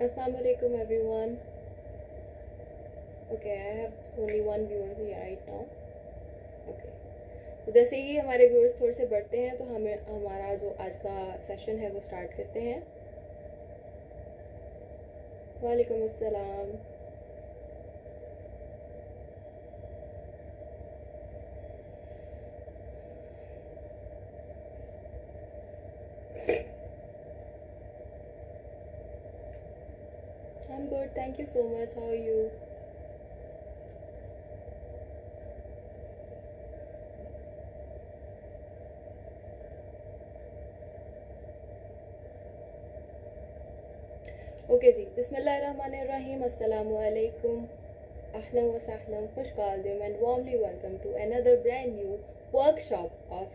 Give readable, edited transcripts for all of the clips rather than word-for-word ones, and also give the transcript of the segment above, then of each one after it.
Assalamu alaikum everyone. Okay, I have only one viewer here right now. Okay. तो जैसे ही हमारे viewers थोड़े से बढ़ते हैं तो हमें हमारा जो आज का सेशन है वो स्टार्ट करते हैं. वालेकुम अस्सलाम. I'm good, thank you so much. How are you? Okay जी, बिस्मिल्लाहिर्रहमानिर्रहीम. अस्सलामु अलैकुम. Ahlan wa sahlan, khush qaldim and warmly welcome to another brand new workshop of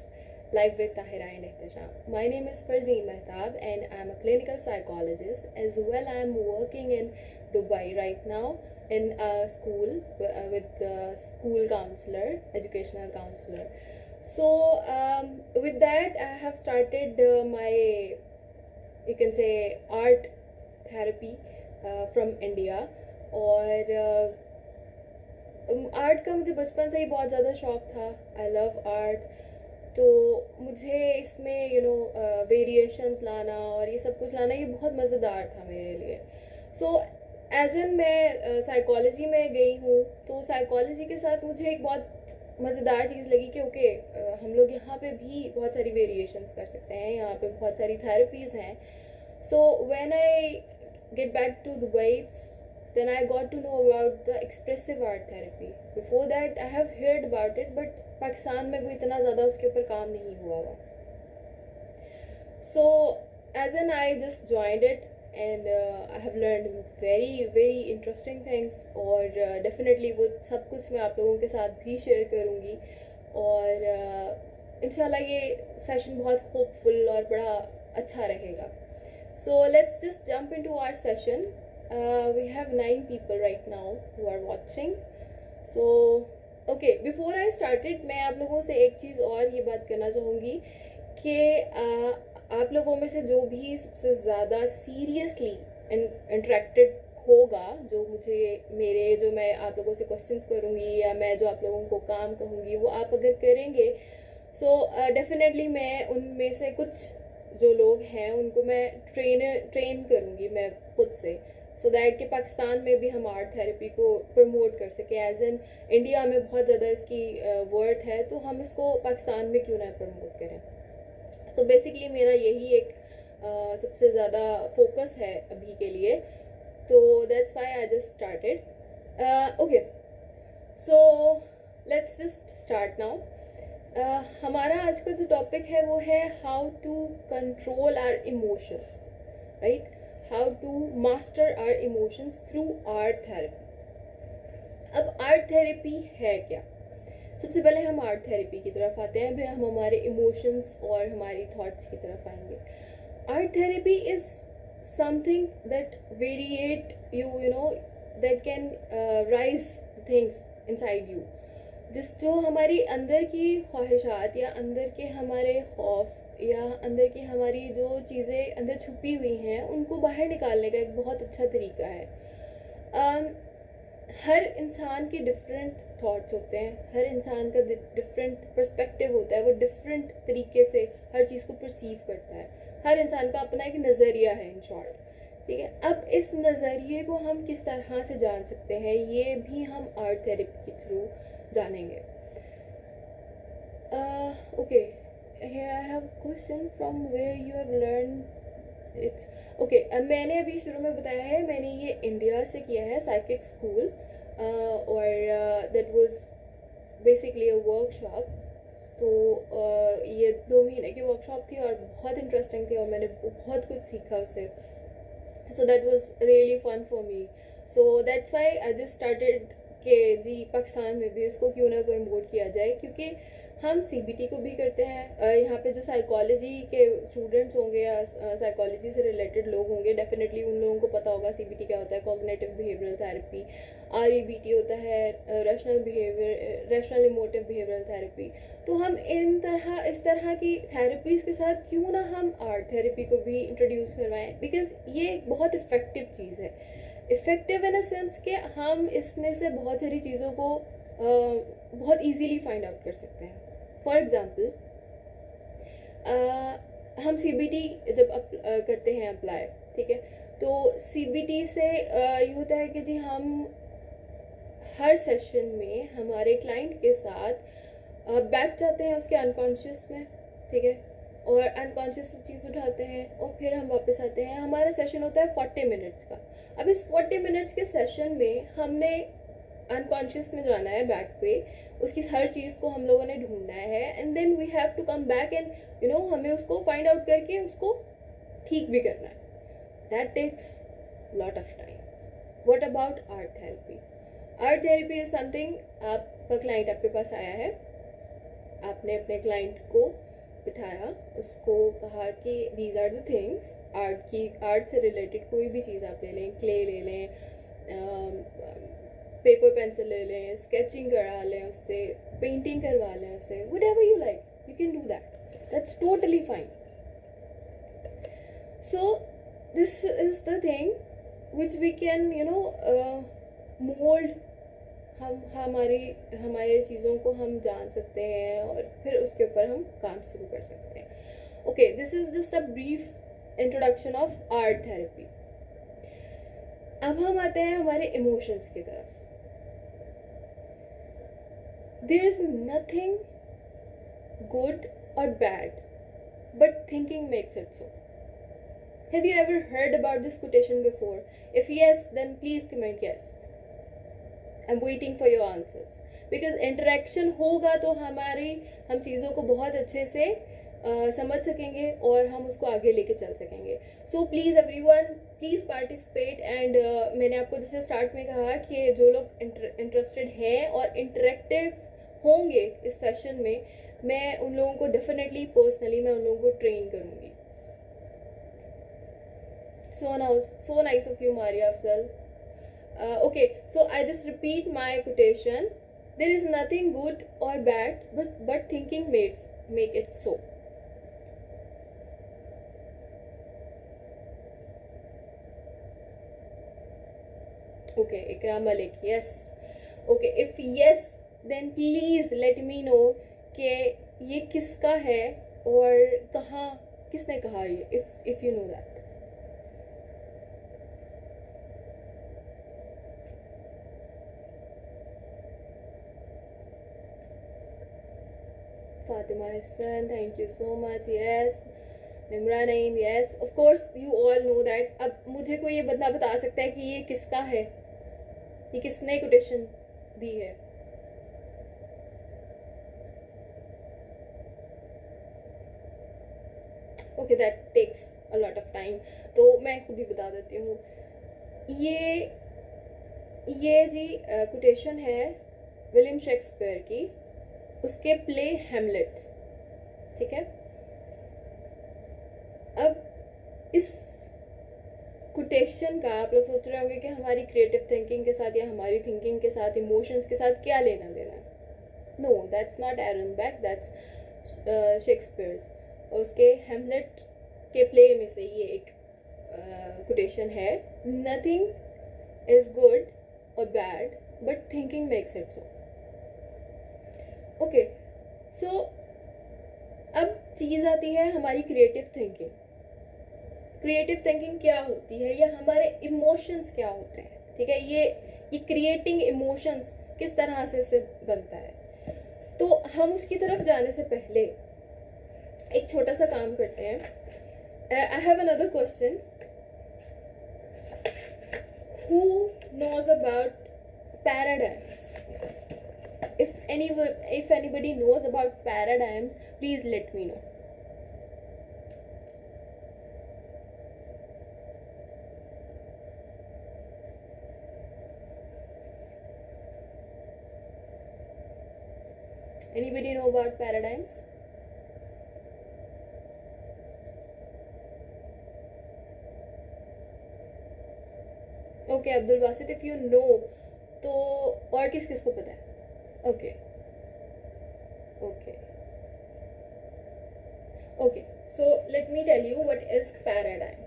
Life with Tahira and Ihtisham. My name is Farzeen Mehtab and I'm a clinical psychologist. As well, I'm working in Dubai right now in a school with the school counselor, educational counselor. So, with that, I have started my, you can say, art therapy from India. और art का मुझे बचपन से ही बहुत ज़्यादा शौक था. I love art. तो मुझे इसमें वेरिएशंस लाना और ये सब कुछ लाना ये बहुत मज़ेदार था मेरे लिए. सो एज एन मैं साइकोलॉजी में गई हूँ. तो साइकोलॉजी के साथ मुझे एक बहुत मज़ेदार चीज़ लगी कि ओके, हम लोग यहाँ पे भी बहुत सारी वेरिएशंस कर सकते हैं. यहाँ पे बहुत सारी थेरेपीज़ हैं. So when I get back to Dubai, then I got to know about the expressive art therapy. Before that, I have heard about it, but Pakistan में कोई इतना ज़्यादा उसके ऊपर काम नहीं हुआ हुआ. So, as in I just joined it and I have learned very very interesting things. और definitely वो सब कुछ मैं आप लोगों के साथ भी शेयर करूँगी. और इंशाल्लाह ये सेशन बहुत होपफुल और बड़ा अच्छा रहेगा. So let's just jump into our session. We have 9 people right now who are watching. So okay, before I started, मैं आप लोगों से एक चीज़ और ये बात करना चाहूँगी कि आप लोगों में से जो भी सबसे ज़्यादा सीरियसली इंटरेक्टेड होगा, जो मुझे मेरे जो मैं आप लोगों से क्वेश्चंस करूँगी या मैं जो आप लोगों को काम कहूँगी वो आप अगर करेंगे, सो डेफिनेटली मैं उनमें से कुछ जो लोग हैं उनको मैं ट्रेन करूँगी मैं खुद से, सो दैट कि पाकिस्तान में भी हम आर्ट थेरेपी को प्रमोट कर सके. एज एन इंडिया में बहुत ज़्यादा इसकी वर्थ है, तो हम इसको पाकिस्तान में क्यों ना प्रमोट करें. तो बेसिकली मेरा यही एक सबसे ज़्यादा फोकस है अभी के लिए. तो that's why I just started. Okay, so let's just start now. हमारा आज का जो टॉपिक है वो है how to control our emotions, right. How to master our emotions through art therapy. अब आर्ट थेरेपी है क्या? सबसे पहले हम आर्ट थेरेपी की तरफ आते हैं, फिर हम हमारे इमोशंस और हमारी थॉट्स की तरफ आएंगे. Art therapy is something that variate you know that can rise things inside you. जो हमारी अंदर की ख्वाहिशात या अंदर के हमारे खौफ या अंदर की हमारी जो चीज़ें अंदर छुपी हुई हैं उनको बाहर निकालने का एक बहुत अच्छा तरीका है. हर इंसान के डिफरेंट थॉट्स होते हैं, हर इंसान का डिफरेंट पर्सपेक्टिव होता है, वो डिफरेंट तरीके से हर चीज़ को परसीव करता है. हर इंसान का अपना एक नज़रिया है इन शॉर्ट, ठीक है. अब इस नज़रिए को हम किस तरह से जान सकते हैं ये भी हम आर्ट थेरेपी के थ्रू जानेंगे. Okay, here I have question from where you have learned it's okay. मैंने अभी शुरू में बताया है मैंने ये इंडिया से किया है साइकिक स्कूल, और that was basically a workshop. तो ये 2 महीने की वर्कशॉप थी और बहुत इंटरेस्टिंग थी और मैंने बहुत कुछ सीखा उससे. So that was really fun for me. So that's why I just started कि जी पाकिस्तान में भी इसको क्यों ना प्रमोट किया जाए, क्योंकि हम सीबीटी को भी करते हैं। यहाँ पे जो साइकोलॉजी के स्टूडेंट्स होंगे या साइकोलॉजी से रिलेटेड लोग होंगे, डेफिनेटली उन लोगों को पता होगा सीबीटी क्या होता है। कॉग्निटिव बिहेवियरल थेरेपी, आरईबीटी होता है रैशनल इमोटिव बिहेवियरल थेरेपी। तो हम इस तरह की थेरेपीज़ के साथ क्यों ना हम आर्ट थेरेपी को भी इंट्रोड्यूस करवाएं, बिकॉज ये एक बहुत इफ़ेक्टिव चीज़ है। इफ़ेक्टिव इन अ सेंस कि हम इसमें से बहुत सारी चीज़ों को बहुत इजीली फाइंड आउट कर सकते हैं। फॉर एग्ज़ाम्पल, हम सीबीटी जब करते हैं अप्लाई, ठीक है, तो सीबीटी से ये होता है कि जी हम हर सेशन में हमारे क्लाइंट के साथ बैठ जाते हैं उसके अनकॉन्शियस में, ठीक है, और अनकॉन्शियस चीज़ उठाते हैं और फिर हम वापस आते हैं। हमारा सेशन होता है 40 मिनट्स का। अब इस 40 मिनट्स के सेशन में हमने अनकॉन्शियस में जाना है बैक पे, उसकी हर चीज़ को हम लोगों ने ढूंढना है, and then we have to come back and हमें उसको फाइंड आउट करके उसको ठीक भी करना है। That takes lot of time. What about art therapy? Art therapy is something, आपका क्लाइंट आपके पास आया है, आपने अपने क्लाइंट को बिठाया, उसको कहा कि these are the things, art से रिलेटेड कोई भी चीज़ आप ले लें, क्ले ले लें, पेपर पेंसिल ले लें, स्केचिंग करा लें उससे, पेंटिंग करवा लें उससे, whatever you like, you can do that, that's totally fine. So this is the thing which we can mould. हम हमारे चीज़ों को हम जान सकते हैं और फिर उसके ऊपर हम काम शुरू कर सकते हैं। Okay, this is just a brief introduction of art therapy. अब हम आते हैं हमारे इमोशंस की तरफ। There is nothing good or bad, but thinking makes it so. Have you ever heard about this quotation before? If yes, then please comment yes. I'm waiting for your answers. Because interaction होगा तो हम चीज़ों को बहुत अच्छे से समझ सकेंगे और हम उसको आगे लेके चल सकेंगे। So please everyone, please participate. And मैंने आपको जैसे स्टार्ट में कहा कि जो लोग इंटरेस्टेड हैं और इंटरेक्टिव होंगे इस सेशन में, मैं उन लोगों को डेफिनेटली पर्सनली मैं उन लोगों को ट्रेन करूँगी। So nice of you, Maria Afzal. Okay, so I just repeat my quotation. There is nothing good or bad, but thinking make it so. Okay, Ikram Malik, yes. Okay, if yes, then please let me know कि ये किसका है और कहाँ, किसने कहा ये, if you know that. Fatima Hassan, thank you so much. Yes. Nimra Naeem, yes. Of course you all know that. अब मुझे कोई ये बंदा बता सकता है कि ये किसका है, ये किसने कोटेशन दी है? Okay, that takes a lot of time, तो मैं खुद ही बता देती हूँ। ये जी कोटेशन है विलियम शेक्सपियर की, उसके प्ले हेमलेट, ठीक है। अब इस कोटेशन का आप लोग सोच रहे होंगे कि हमारी क्रिएटिव थिंकिंग के साथ या हमारी थिंकिंग के साथ, इमोशंस के साथ क्या लेना देना है। No, that's not Aaron back, that's Shakespeare's. उसके हेमलेट के प्ले में से ये एक कोटेशन है, नथिंग इज गुड और bad but thinking makes it so. Okay, so अब चीज़ आती है हमारी क्रिएटिव थिंकिंग। क्रिएटिव थिंकिंग क्या होती है, या हमारे इमोशंस क्या होते हैं, ठीक है। ये क्रिएटिंग इमोशंस किस तरह से इससे बनता है, तो हम उसकी तरफ जाने से पहले एक छोटा सा काम करते हैं। I have another question, who knows about paradigms? if anybody knows about paradigms, please let me know. Anybody know about paradigms? Okay, Abdul Basit, if you know, तो और किस किस को पता है? Okay, okay, okay. So let me tell you what is paradigm.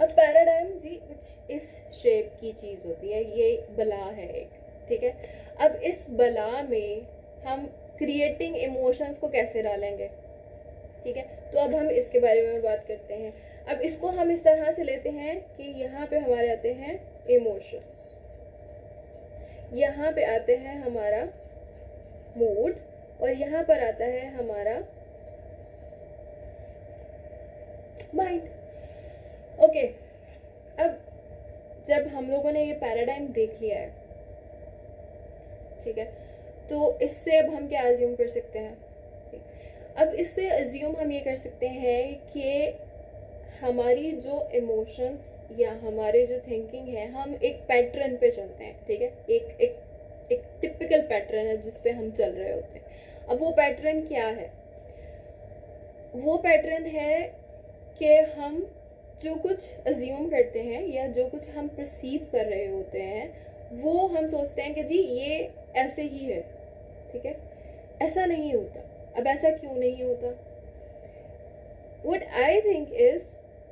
अब paradigm जी कुछ इस शेप की चीज़ होती है, ये बला है एक, ठीक है। अब इस बला में हम क्रिएटिंग इमोशंस को कैसे डालेंगे, ठीक है। तो अब हम इसके बारे में बात करते हैं। अब इसको हम इस तरह से लेते हैं कि यहाँ पे हमारे आते हैं इमोशंस, यहाँ पे आते हैं हमारा मूड, और यहाँ पर आता है हमारा माइंड। ओके, अब जब हम लोगों ने ये पैराडाइम देख लिया है, ठीक है, तो इससे अब हम क्या अज्यूम कर सकते हैं? अब इससे अज्यूम हम ये कर सकते हैं कि हमारी जो इमोशंस या हमारे जो थिंकिंग है, हम एक पैटर्न पे चलते हैं, ठीक है। एक एक एक टिपिकल पैटर्न है जिस पे हम चल रहे होते हैं। अब वो पैटर्न क्या है? वो पैटर्न है कि हम जो कुछ अज्यूम करते हैं या जो कुछ हम परसीव कर रहे होते हैं, वो हम सोचते हैं कि जी ये ऐसे ही है, ठीक है। ऐसा नहीं होता। अब ऐसा क्यों नहीं होता? What I think is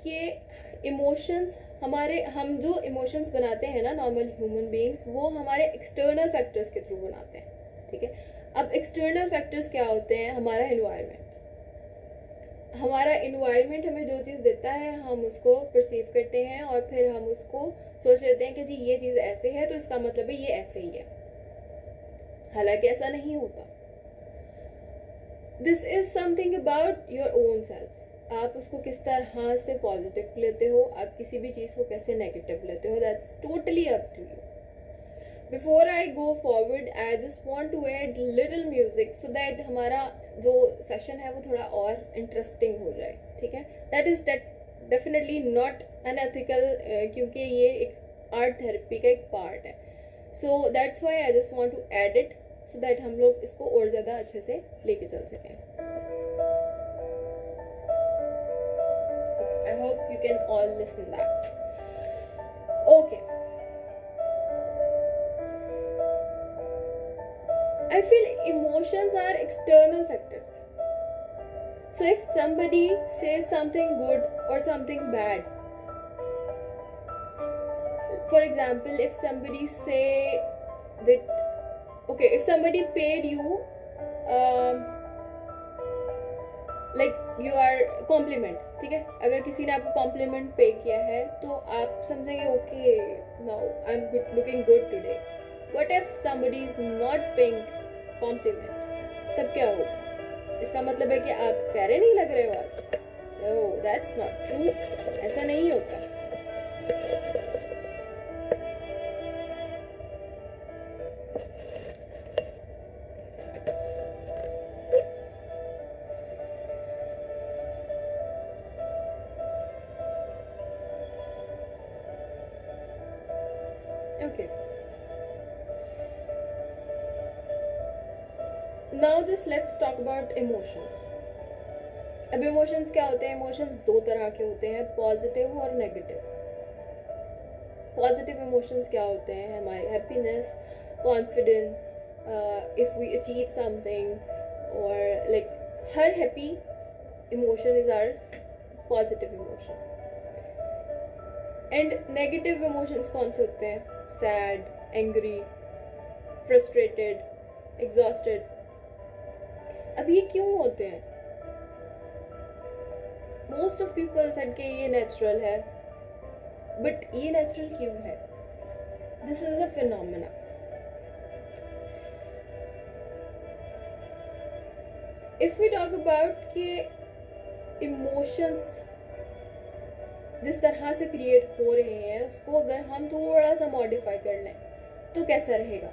कि इमोशंस हमारे, हम जो इमोशंस बनाते हैं ना नॉर्मल ह्यूमन बीइंग्स, वो हमारे एक्सटर्नल फैक्टर्स के थ्रू बनाते हैं, ठीक है। अब एक्सटर्नल फैक्टर्स क्या होते हैं? हमारा एनवायरनमेंट। हमारा इन्वायरमेंट हमें जो चीज़ देता है हम उसको परसीव करते हैं, और फिर हम उसको सोच लेते हैं कि जी ये चीज़ ऐसे है तो इसका मतलब है ये ऐसे ही है। हालांकि ऐसा नहीं होता। This is something about your own self. आप उसको किस तरह से पॉजिटिव लेते हो, आप किसी भी चीज़ को कैसे नेगेटिव लेते हो, that's totally up to you. Before I go forward, I just want to add little music so that हमारा जो सेशन है वो थोड़ा और इंटरेस्टिंग हो जाए, ठीक है। That is definitely not unethical, क्योंकि ये एक आर्ट थेरेपी का एक पार्ट है। So that's why I just want to add it so that हम लोग इसको और ज़्यादा अच्छे से लेके चल सकें। I hope you can all listen that. Okay, I feel emotions are external factors. So if somebody says something good or something bad, for example, if somebody say that, okay, if somebody paid you, like you are compliment, ठीक है, अगर किसी ने आपको compliment पे किया है तो आप समझेंगे okay, now I'm good, looking good today. What if somebody is not paying compliment? तब क्या होगा? इसका मतलब है कि आप प्यारे नहीं लग रहे हो आज। No, that's not true. ऐसा नहीं होता। Okay. Now just let's talk about emotions. अब इमोशंस क्या होते हैं? इमोशंस दो तरह के होते हैं, पॉजिटिव और नेगेटिव। पॉजिटिव इमोशंस क्या होते हैं? हमारी happiness, confidence, if we achieve something, और लाइक हर happy emotion is our positive emotion. And negative emotions कौन से होते हैं? Sad, angry, frustrated, exhausted. अब ये क्यों होते हैं? मोस्ट ऑफ पीपल सेड कि ये नेचुरल है, बट ये नेचुरल क्यों है? This is a phenomena. If we talk about कि इमोशंस जिस तरह से क्रिएट हो रहे हैं उसको अगर हम थोड़ा सा मॉडिफाई कर लें तो कैसा रहेगा?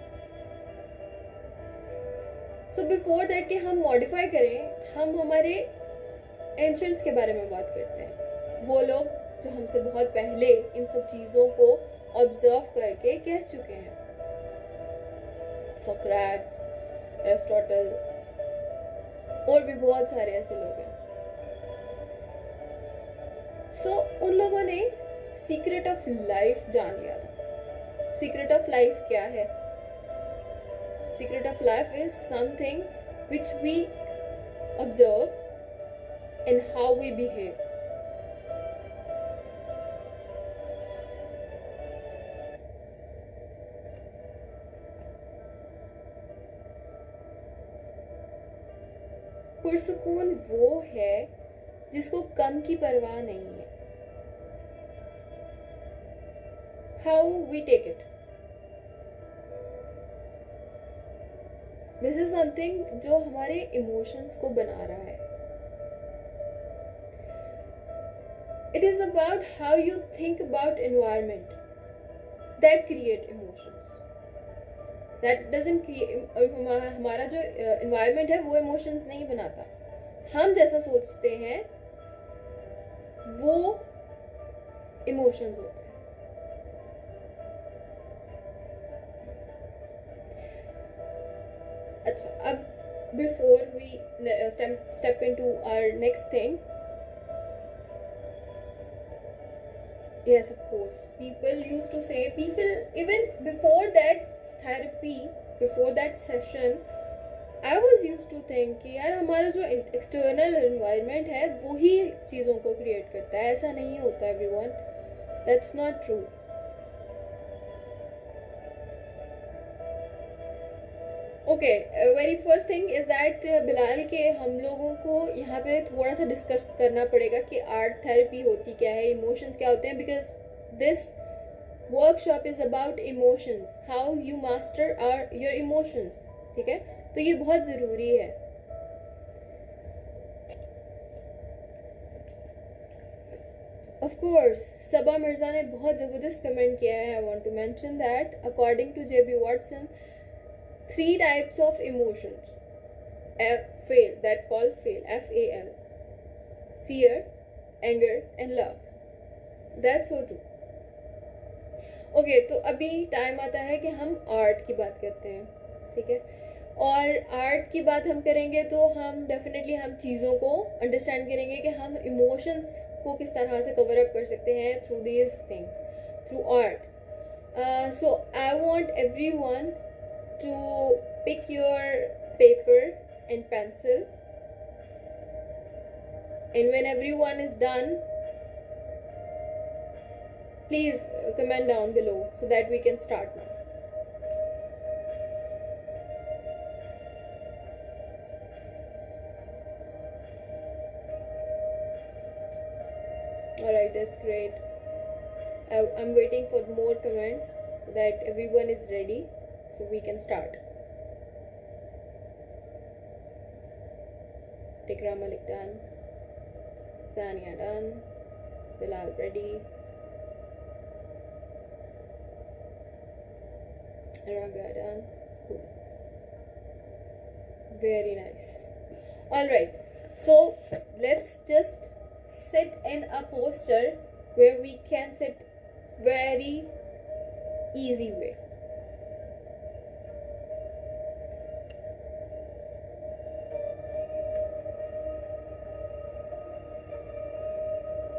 सो बिफोर दैट कि हम मॉडिफाई करें, हम हमारे एंशंट्स के बारे में बात करते हैं। वो लोग जो हमसे बहुत पहले इन सब चीज़ों को ऑब्जर्व करके कह चुके हैं। सोक्रेट्स, एरिस्टोटल और भी बहुत सारे ऐसे लोग हैं। सो उन लोगों ने सीक्रेट ऑफ लाइफ जान लिया था। सीक्रेट ऑफ लाइफ क्या है? Secret of life is something which we observe and how we behave. पुरसुकून वो है जिसको कम की परवाह नहीं है। How we take it, this is something जो हमारे इमोशंस को बना रहा है। It is about how you think about environment that create emotions. That doesn't create, हमारा जो एनवायरमेंट है वो इमोशंस नहीं बनाता। हम जैसा सोचते हैं वो इमोशंस होते हैं। अच्छा, अब before we step into our next thing, yes, of course, people used to say, people even before that therapy, before that session, I was used to think कि यार हमारा जो एक्सटर्नल एनवायरनमेंट है वो ही चीज़ों को क्रिएट करता है। ऐसा नहीं होता everyone, that's not true. Okay, very first thing is that Bilal के हम लोगों को यहाँ पे थोड़ा सा डिस्कस करना पड़ेगा कि आर्ट थेरेपी होती क्या है, इमोशंस क्या होते हैं, because this workshop is about emotions, how you master your emotions. ठीक है, तो ये बहुत ज़रूरी है। ऑफ कोर्स सबा मिर्ज़ा ने बहुत ज़बरदस्त कमेंट किया है। I want to mention that according to J B Watson, 3 types of emotions fail, that called fail, FAL: fear, anger and love. That's so true. Okay, तो अभी टाइम आता है कि हम आर्ट की बात करते हैं। ठीक है, और आर्ट की बात हम करेंगे तो हम डेफिनेटली हम चीज़ों को अंडरस्टैंड करेंगे कि हम इमोशंस को किस तरह से कवर अप कर सकते हैं through these things, through art. So I want every one to pick your paper and pencil, and when everyone is done, please comment down below so that we can start now. Alright, that's great. I'm waiting for more comments so that everyone is ready so we can start. Tikra Malik done, Sania done, Bilal ready, Rabia done. Cool. Very nice. Alright, so let's just sit in a posture where we can sit very easy way.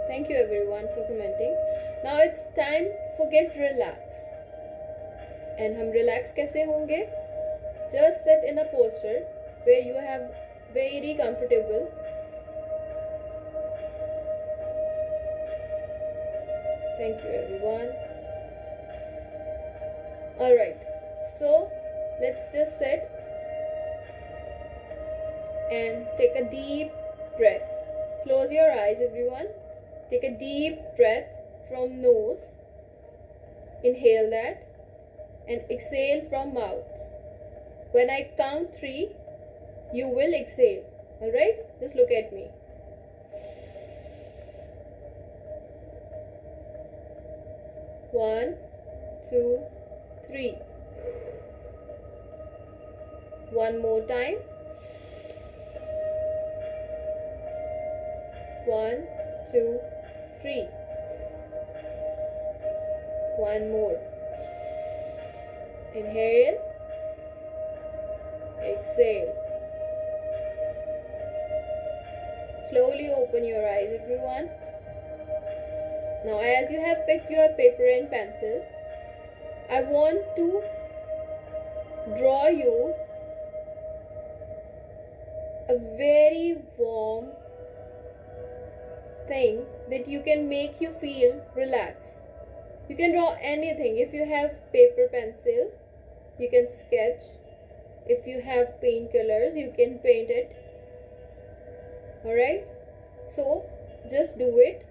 Thank you everyone for commenting. Now it's time for get relax. And हम relax कैसे होंगे? Just sit in a posture where you have very comfortable. Thank you everyone. Alright, so let's just sit and take a deep breath. Close your eyes everyone. Take a deep breath from nose, inhale that, and exhale from mouth. When I count 3, you will exhale. Alright, just look at me. 1, 2, 3. One more time. 1, 2, 3. One more. Inhale. Exhale. Slowly open your eyes, everyone. Now, as you have picked your paper and pencil, I want to draw you a very warm thing that you can make you feel relaxed. You can draw anything. If you have paper, pencil, you can sketch. If you have paint colors, you can paint it. Alright? So, just do it.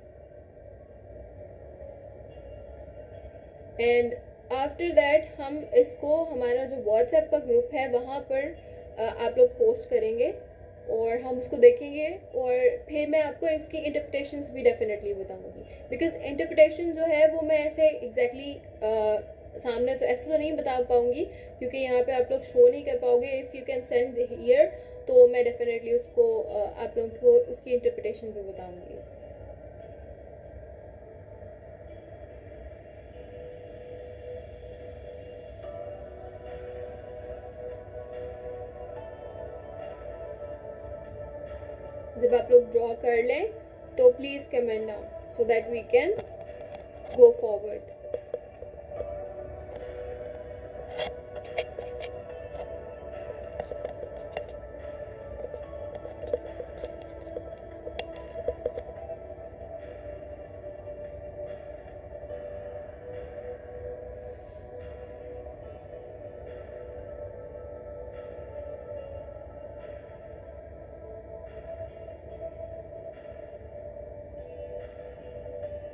And after that हम इसको हमारा जो WhatsApp का group है वहाँ पर आप लोग पोस्ट करेंगे और हम उसको देखेंगे और फिर मैं आपको इसकी इंटरप्रिटेशंस भी डेफिनेटली बताऊंगी बिकॉज इंटरप्रिटेशन जो है वो मैं ऐसे एग्जैक्टली सामने तो ऐसे तो नहीं बता पाऊंगी क्योंकि यहाँ पे आप लोग शो नहीं कर पाओगे. If you can send here तो मैं डेफिनेटली उसको आप लोगों को उसकी इंटरप्रिटेशन भी बताऊंगी. जब आप लोग ड्रॉ कर लें तो please comment down so that we can go forward.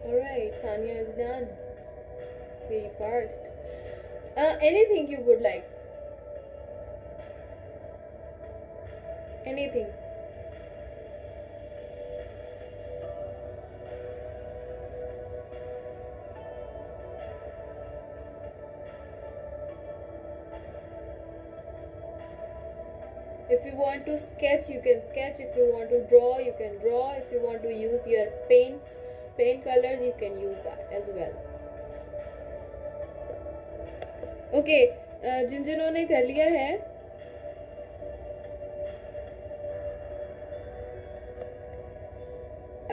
Alright, Sania is done. Very fast. Anything you would like? Anything? If you want to sketch, you can sketch. If you want to draw, you can draw. If you want to use your paint colors, you can use that as well. Okay, जिन्होंने कर लिया है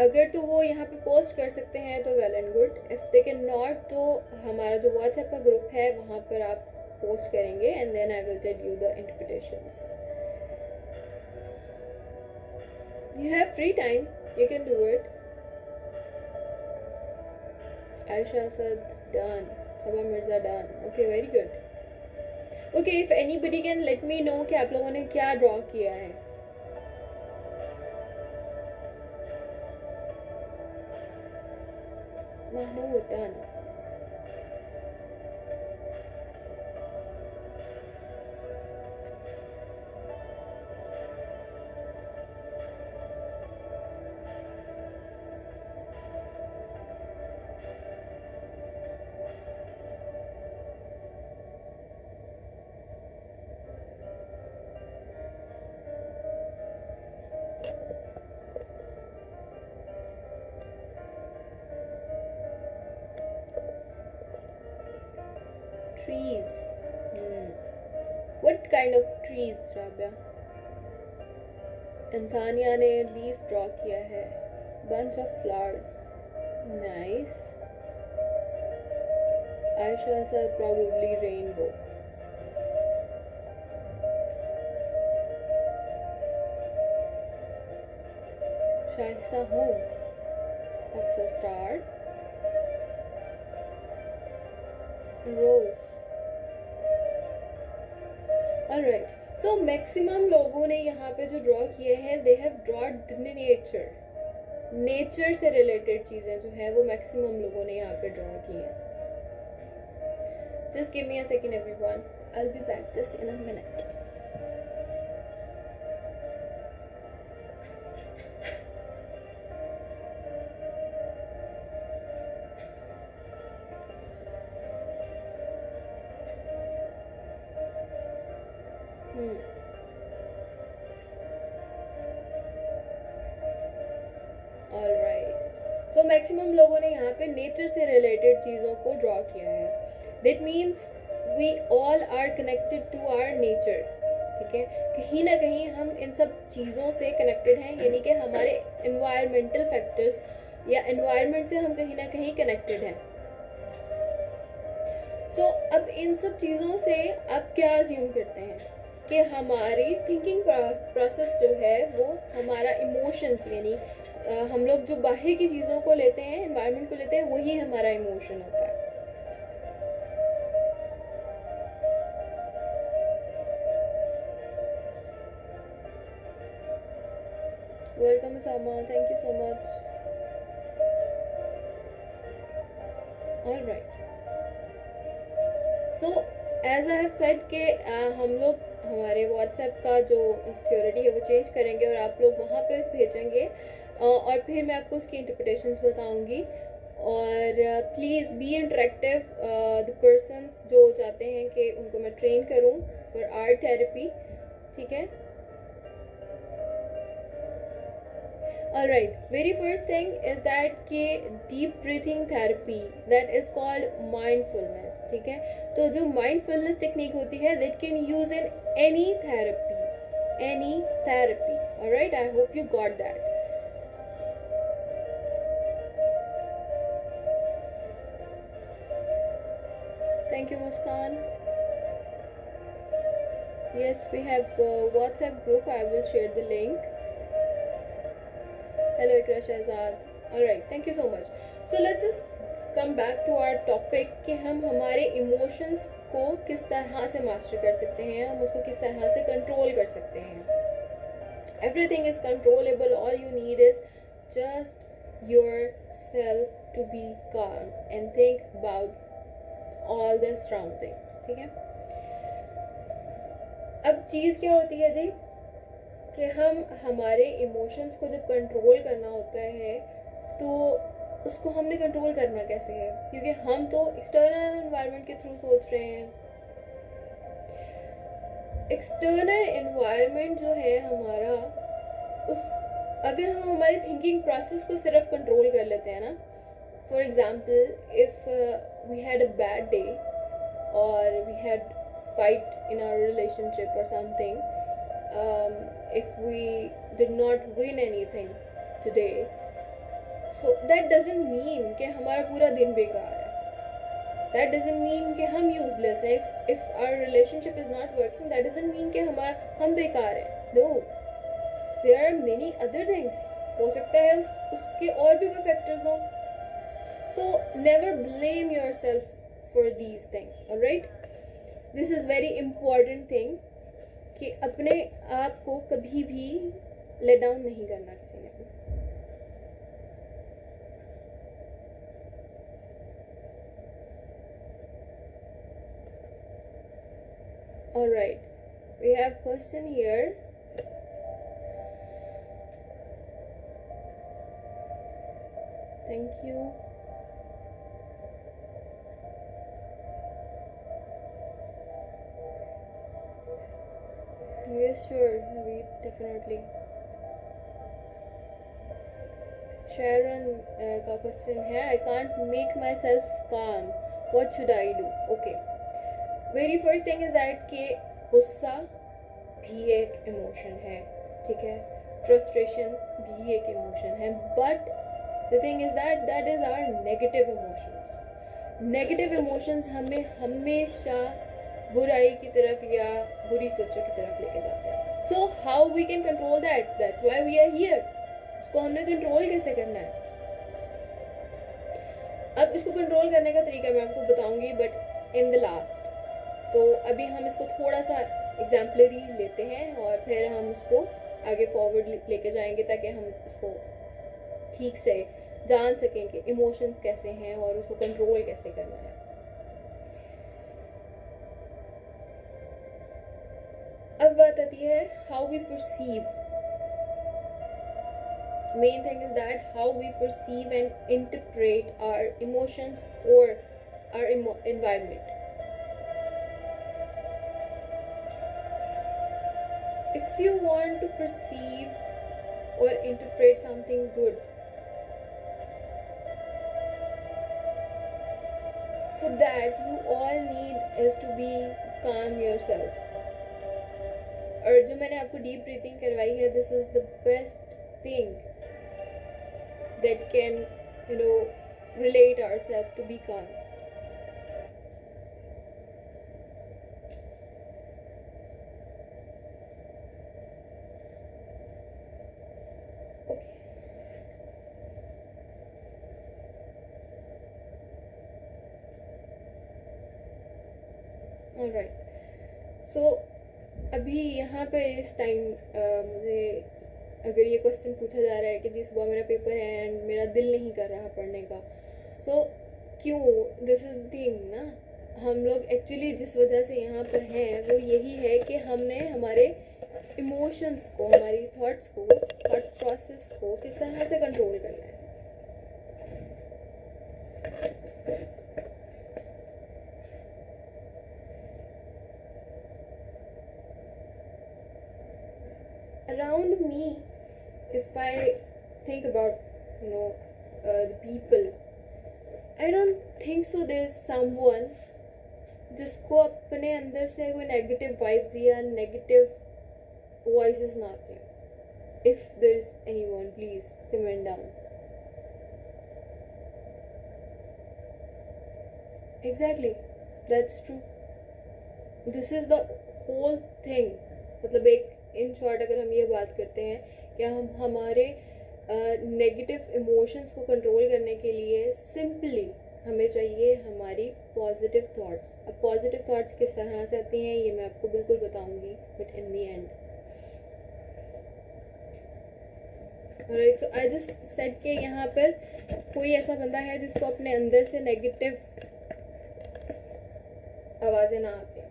अगर तो वो यहाँ पे post कर सकते हैं तो well and good. If they can not तो हमारा जो व्हाट्सएप का ग्रुप है वहाँ पर आप पोस्ट करेंगे and then I will tell you the interpretations. You have free time, you can do it. Aisha Asad done. Sabah Mirza done. Okay, very good. Okay, if anybody can let me know कि आप लोगों ने क्या draw किया है. Mahnood done. Trees. What kind of trees, Rabia? इंसानिया ने leaf draw किया है. Bunch of flowers. Nice. Aisha said probably rainbow. Shaista home. That's a star. Rose. Alright. So maximum लोगों ने यहाँ पे जो ड्रॉ किए हैं दे हैव ड्रॉड नेचर. नेचर से रिलेटेड चीज़ें जो है वो मैक्सिमम लोगों ने यहाँ पे ड्रॉ की हैं. Just give me a second everyone. I'll be back just in a minute. Alright. So maximum लोगों ने यहाँ पे नेचर से रिलेटेड चीज़ों को ड्रॉ किया है. That means we all are connected to our nature. ठीक है, कहीं ना कहीं हम इन सब चीज़ों से कनेक्टेड हैं, यानी कि हमारे इन्वायरमेंटल फैक्टर्स या इन्वायरमेंट से हम कहीं ना कहीं कनेक्टेड हैं. सो अब इन सब चीज़ों से आप क्या अज्यूम करते हैं कि हमारी थिंकिंग प्रोसेस जो है वो हमारा इमोशंस, यानी हम लोग जो बाहर की चीज़ों को लेते हैं, एनवायरनमेंट को लेते हैं, वही हमारा इमोशन होता है. Welcome Sama, thank you so much. Alright, so as I have said कि हम लोग हमारे व्हाट्सएप का जो सिक्योरिटी है वो चेंज करेंगे और आप लोग वहाँ पे भेजेंगे और फिर मैं आपको उसकी इंटरप्रिटेशंस बताऊंगी. और please be interactive. The persons जो चाहते हैं कि उनको मैं ट्रेन करूँ फॉर आर्ट थेरेपी. ठीक है. Alright, very first thing is that कि deep breathing therapy that is called mindfulness. ठीक है, तो जो mindfulness टेक्निक होती है that can use in any therapy, any therapy. Alright, I hope you got that. Thank you, Muskan. Yes, we have a WhatsApp group. I will share the link. Hello Ikra Shahzad. Alright, thank you so much. So let's just come back to our topic कि हम हमारे emotions को किस तरह से master कर सकते हैं, हम उसको किस तरह से कंट्रोल कर सकते हैं. Everything is controllable. All you need is just yourself to be calm and think about all the surroundings. ठीक है. अब चीज़ क्या होती है जी कि हम हमारे इमोशंस को जब कंट्रोल करना होता है तो उसको हमने कंट्रोल करना कैसे है, क्योंकि हम तो एक्सटर्नल एनवायरनमेंट के थ्रू सोच रहे हैं. एक्सटर्नल एनवायरनमेंट जो है हमारा, उस अगर हम हमारे थिंकिंग प्रोसेस को सिर्फ कंट्रोल कर लेते हैं ना, for example if we had a bad day और we had fight in our relationship और something, if we did not win anything today, so that doesn't mean कि हमारा पूरा दिन बेकार है. That doesn't mean कि हम useless हैं. If our relationship is not working, that doesn't mean कि हम बेकार हैं. No, there are many other things. हो सकता है उसके और भी कोई factors हों. So never blame yourself for these things. Alright? This is very important thing. कि अपने आप को कभी भी लेट डाउन नहीं करना किसी ने. Alright, we have question here. Thank you. Yes, sure, Naveed, definitely. Sharon का क्वेश्चन है, I can't make myself calm. What should I do? Okay. Very first thing is that कि गुस्सा भी एक इमोशन है. ठीक है, फ्रस्ट्रेशन भी एक इमोशन है. But the thing is that is our negative emotions. Negative emotions हमें हमेशा बुराई की तरफ या बुरी सोचों की तरफ लेके जाते हैं. So how we can control that? That's why we are here. उसको हमने कंट्रोल कैसे करना है? अब इसको कंट्रोल करने का तरीका मैं आपको बताऊंगी, बट इन द लास्ट. तो अभी हम इसको थोड़ा सा एग्जाम्पलरी लेते हैं और फिर हम उसको आगे फॉरवर्ड लेके जाएंगे ताकि हम इसको ठीक से जान सकें कि इमोशंस कैसे हैं और उसको कंट्रोल कैसे करना है. अब बात आती है how we perceive. Main thing is that how we perceive and interpret our emotions और our environment. If you want to perceive or interpret something good, for that you all need is to be calm yourself. और जो मैंने आपको deep breathing करवाई है, this is the best thing that can, you know, relate ourselves to be calm. Okay. Alright. So अभी यहाँ पे इस टाइम मुझे अगर ये क्वेश्चन पूछा जा रहा है कि जी सुबह मेरा पेपर है एंड मेरा दिल नहीं कर रहा पढ़ने का, सो क्यों, दिस इज थिंग ना, हम लोग एक्चुअली जिस वजह से यहाँ पर हैं वो यही है कि हमने हमारे इमोशंस को, हमारी थॉट्स को, थॉट प्रोसेस को किस तरह से कंट्रोल करना है. Around me, if I think about, you know, the people, I don't think so there is someone जिसको अपने अंदर से कोई नेगेटिव वाइब्स या नेगेटिव वॉइसेस ना आते. If there is anyone, please comment down. Exactly, that's true. This is the whole thing. मतलब एक इन शॉर्ट अगर हम ये बात करते हैं कि हम हमारे नेगेटिव इमोशंस को कंट्रोल करने के लिए सिंपली हमें चाहिए हमारी पॉजिटिव थॉट्स. अब पॉजिटिव थॉट्स किस तरह से आती हैं ये मैं आपको बिल्कुल बताऊंगी, but in the and. Right, so I just said कि यहाँ पर कोई ऐसा बंदा है जिसको अपने अंदर से नेगेटिव आवाज़ें ना आती.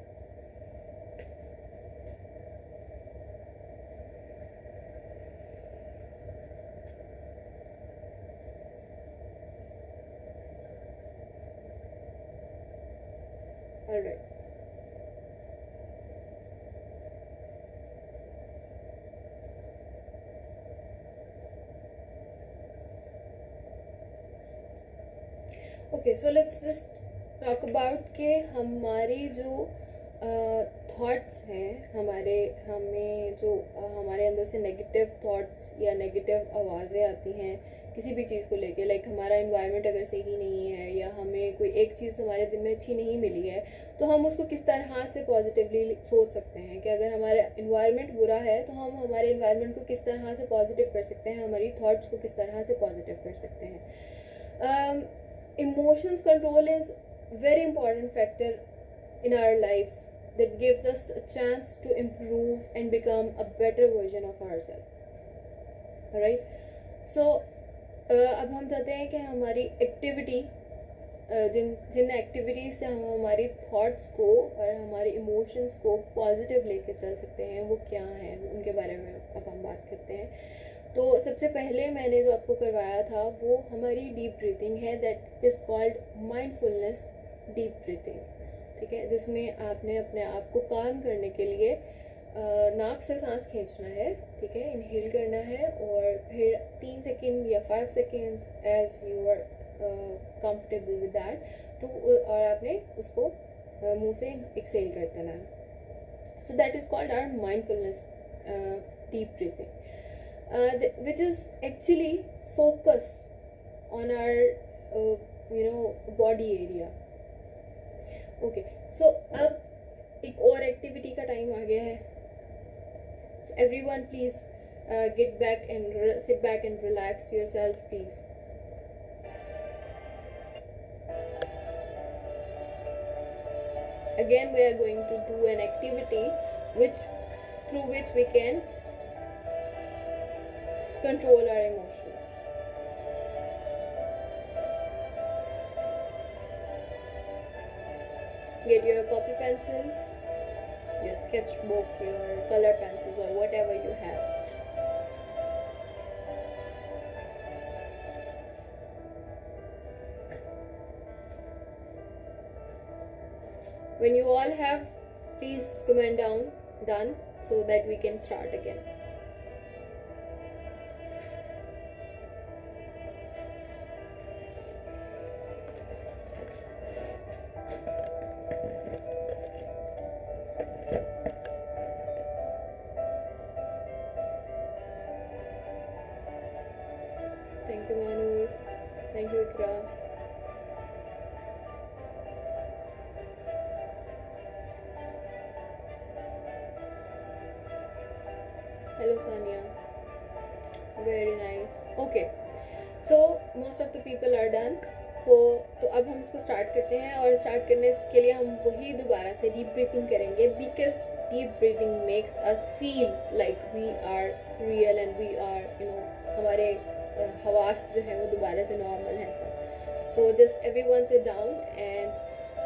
All right. Okay, so let's just talk about कि हमारी जो थॉट्स हैं, हमें जो हमारे अंदर से नेगेटिव थॉट्स या नेगेटिव आवाज़ें आती हैं किसी भी चीज़ को लेके, लाइक हमारा इन्वायरमेंट अगर सही नहीं है या हमें कोई एक चीज़ हमारे दिन में अच्छी नहीं मिली है, तो हम उसको किस तरह से पॉजिटिवली सोच सकते हैं कि अगर हमारा इन्वायरमेंट बुरा है तो हम हमारे इन्वायरमेंट को किस तरह से पॉजिटिव कर सकते हैं, हमारी थॉट्स को किस तरह से पॉजिटिव कर सकते हैं. Emotions control is very important factor in our life that gives us a chance to improve and become a better version of ourselves. Alright, so अब हम चाहते हैं कि हमारी एक्टिविटी, जिन एक्टिविटीज़ से हम हमारी थॉट्स को और हमारे इमोशंस को पॉजिटिव लेके चल सकते हैं वो क्या हैं, उनके बारे में अब हम बात करते हैं. तो सबसे पहले मैंने जो आपको करवाया था वो हमारी डीप ब्रीथिंग है, that is called mindfulness deep breathing. ठीक है, जिसमें आपने अपने आप को काम करने के लिए नाक से सांस खींचना है. ठीक है, इनहेल करना है और फिर 3 सेकेंड या 5 seconds as you are comfortable with that, तो और आपने उसको मुंह से एक्सेल कर देना है. So that is called our mindfulness deep breathing, which is actually focus on our body area. Okay, so अब एक और एक्टिविटी का टाइम आ गया है. So everyone please get back and sit back and relax yourself please. Again we are going to do an activity through which we can control our emotions. Get your copy pencils, your sketchbook, your color pencils or whatever you have. When you all have, please comment down done so that we can start again. Thank you, Manur. Thank you, Ikra. Hello, Sania. Very nice. Okay. So most of the people are done. तो अब हम इसको start करते हैं, और start करने के लिए हम वही दोबारा से डीप ब्रीथिंग करेंगे, because deep breathing makes us feel like we are real and we are हमारे हवास जो है वो दोबारा से नॉर्मल है सब. So just everyone sit down and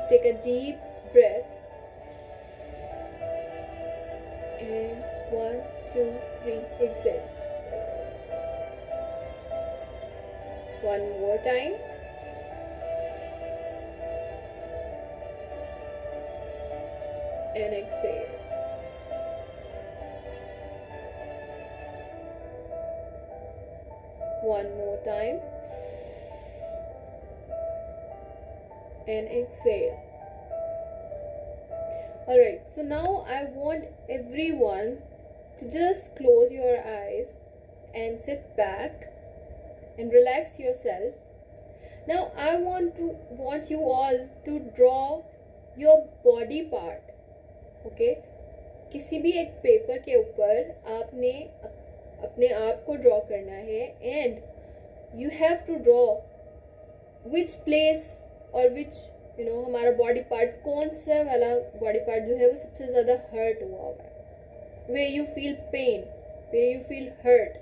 take a deep breath. And 1, 2, 3, exhale. One more time. And exhale. One more time. And exhale. Alright, so now I want everyone to just close your eyes and sit back and relax yourself. Now I want you all to draw your body part. Okay, किसी भी एक paper के ऊपर आपने अपने आप को draw करना है, and you have to draw which place और विच हमारा बॉडी पार्ट, कौन सा वाला बॉडी पार्ट जो है वो सबसे ज़्यादा हर्ट हुआ है, way you feel pain, way you feel hurt.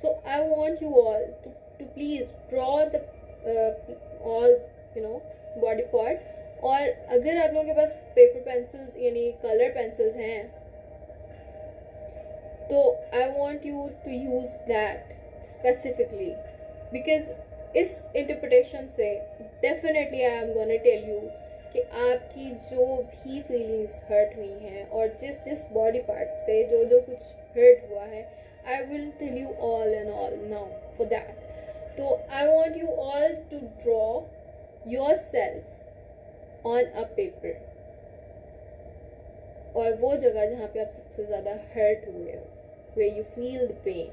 So I want you all to please draw the all body part. और अगर आप लोगों के पास पेपर पेंसिल्स यानी कलर पेंसिल्स हैं तो I want you to use that specifically, because इस इंटरप्रिटेशन से definitely I am gonna tell you कि आपकी जो भी फीलिंग्स हर्ट हुई हैं और जिस जिस बॉडी पार्ट से जो जो कुछ हर्ट हुआ है, I will tell you all and all now for that. So I want you all to draw yourself on a paper, और वो जगह जहाँ पे आप सबसे ज़्यादा हर्ट हुए हो, where you feel the pain.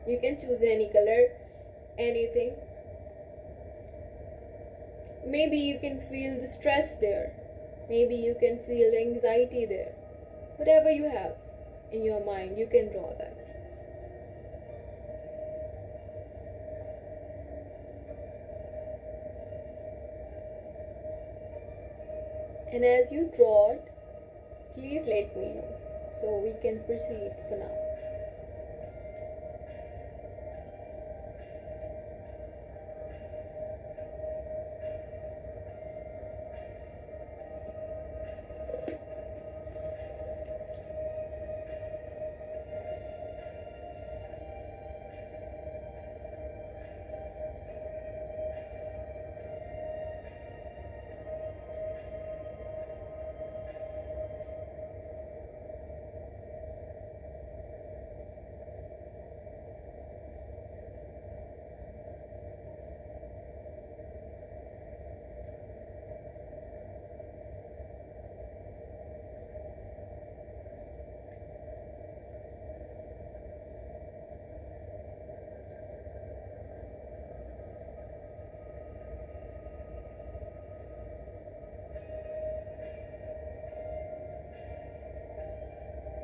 You can choose any color, anything. Maybe you can feel the stress there. Maybe you can feel the anxiety there. Whatever you have in your mind, you can draw that. And as you draw it, please let me know so we can proceed for now.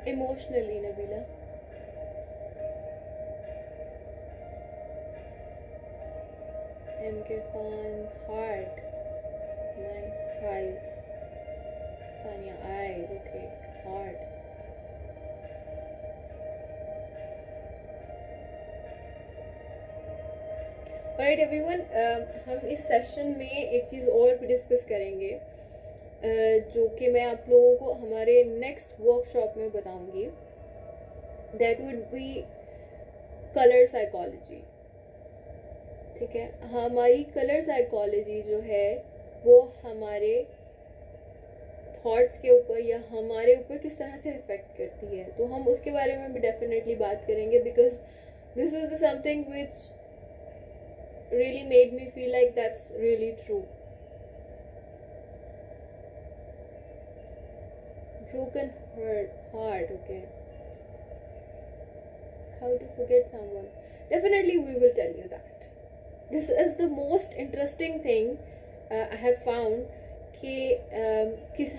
Emotionally, Nabila. MK Khan, heart. Nice. Eyes. Sania, eyes. Okay. Heart. Alright everyone, हम इस session में एक चीज़ और भी discuss करेंगे, जो कि मैं आप लोगों को हमारे नेक्स्ट वर्कशॉप में बताऊंगी. That would be colour psychology. ठीक है, हमारी कलर साइकोलॉजी जो है वो हमारे थॉट्स के ऊपर या हमारे ऊपर किस तरह से इफेक्ट करती है, तो हम उसके बारे में भी डेफिनेटली बात करेंगे, because this is something which really made me feel like that's really true. broken heart, okay, how to forget someone? Definitely we will tell you that. This is the most interesting thing I have found कि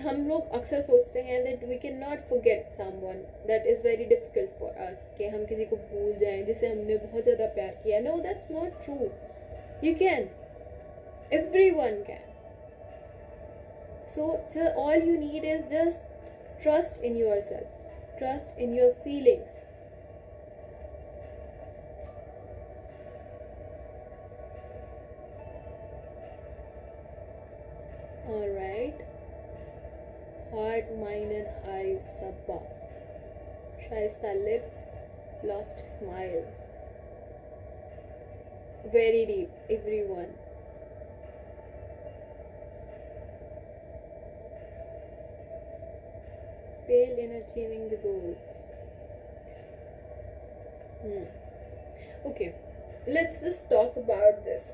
हम लोग अक्सर सोचते हैं that we cannot forget someone, that is very difficult for us, कि हम किसी को भूल जाएं जिसे हमने बहुत ज़्यादा प्यार किया. No, that's not true. You can. Everyone can. So all you need is just trust in yourself, trust in your feelings. Alright. Heart, mind and eyes, Sabba. Shaista lips, lost smile. Very deep, everyone. Fail in achieving the goals. Okay, let's just talk about this.